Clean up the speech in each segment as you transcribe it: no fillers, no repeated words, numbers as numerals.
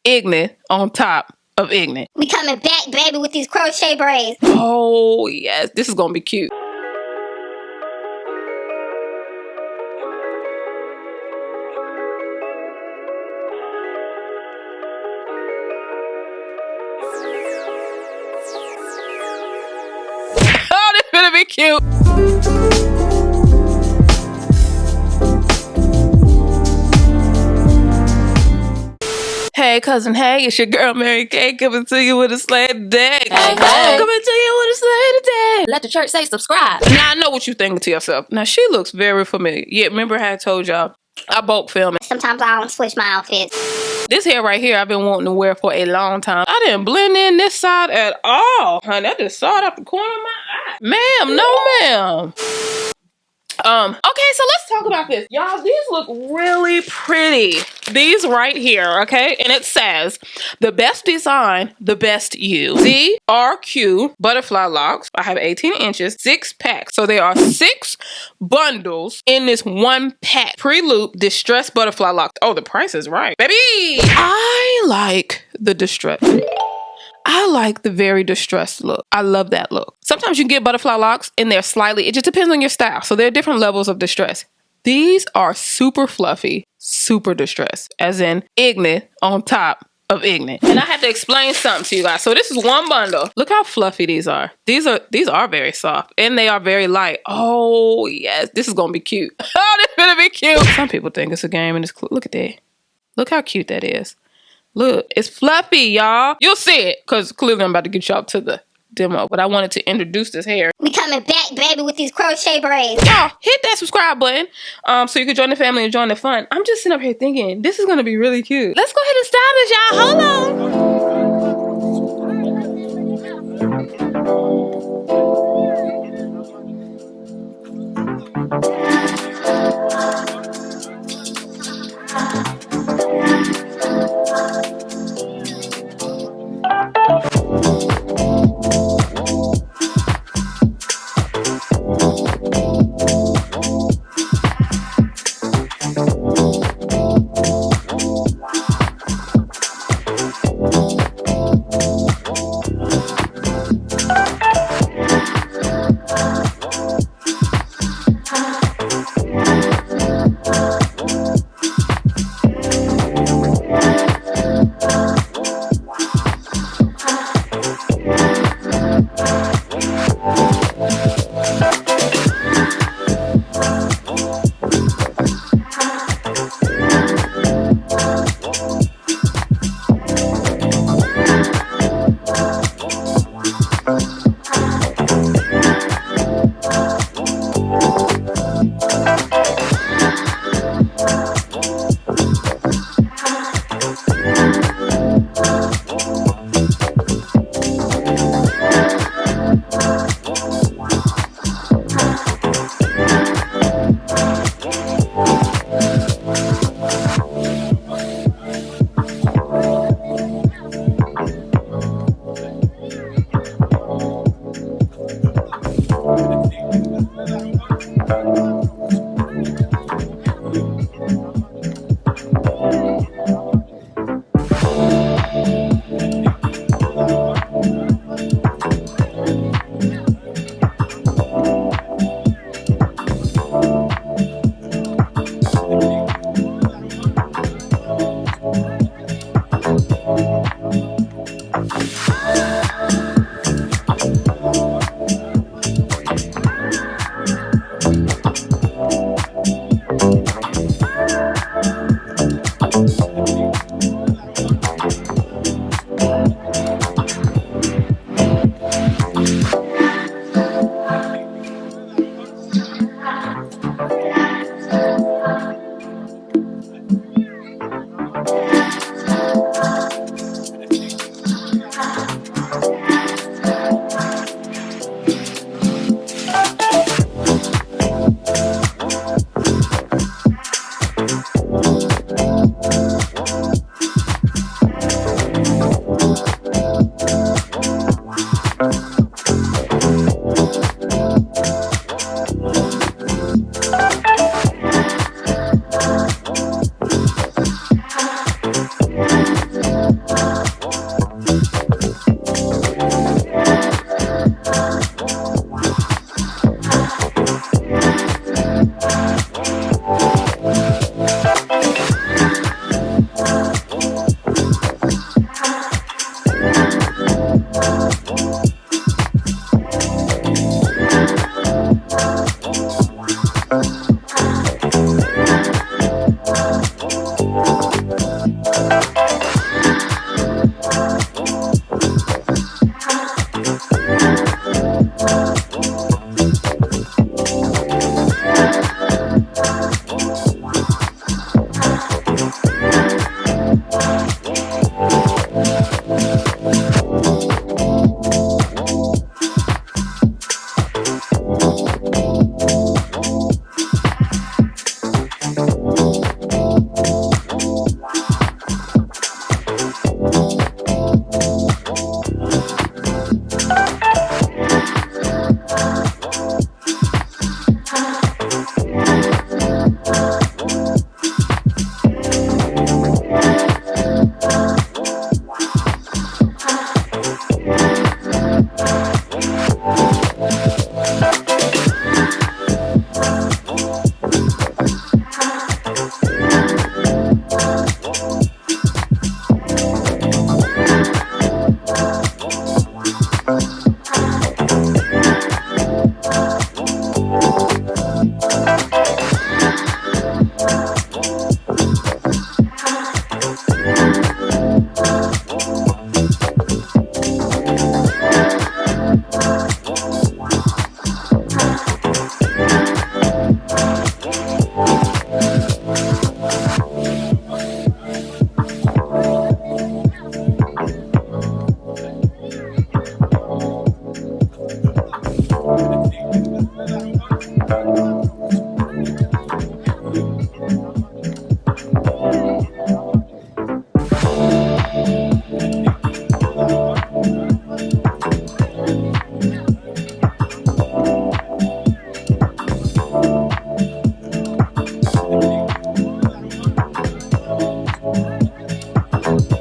ignorant on top of ignorant. We coming back, baby, with these crochet braids. Oh, yes. This is going to be cute. Oh, this is going to be cute. Hey, cousin, hey, it's your girl Mary Kay coming to you with a slay today. Hey. Coming to you with a slay today. Let the church say subscribe. Now, I know what you're thinking to yourself. Now, she looks very familiar. Yeah, remember how I told y'all I bulk filming. Sometimes I don't switch my outfits. This hair right here, I've been wanting to wear for a long time. I didn't blend in this side at all, honey. I just saw it out the corner of my eye. Ma'am, no ma'am. Okay, so let's talk about this. Y'all, these look really pretty. These right here, okay? And it says, the best design, the best you. DRQ butterfly locks. I have 18 inches, 6 packs. So there are 6 bundles in this one pack. Pre-loop distressed butterfly locks. Oh, the price is right. Baby! I like the distress. I like the very distressed look. I love that look. Sometimes you can get butterfly locks and they're slightly, it just depends on your style. So there are different levels of distress. These are super fluffy, super distressed, as in ignorant on top of ignorant. And I have to explain something to you guys. So this is one bundle. Look how fluffy these are. These are very soft and they are very light. Oh yes, this is gonna be cute. Oh, this is gonna be cute. Some people think it's a game and it's look at that. Look how cute that is. Look, it's fluffy, y'all. You'll see it, because clearly I'm about to get y'all to the demo. But I wanted to introduce this hair. We coming back, baby, with these crochet braids. Y'all, hit that subscribe button so you can join the family and join the fun. I'm just sitting up here thinking, this is going to be really cute. Let's go ahead and style this, y'all. Hold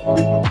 me.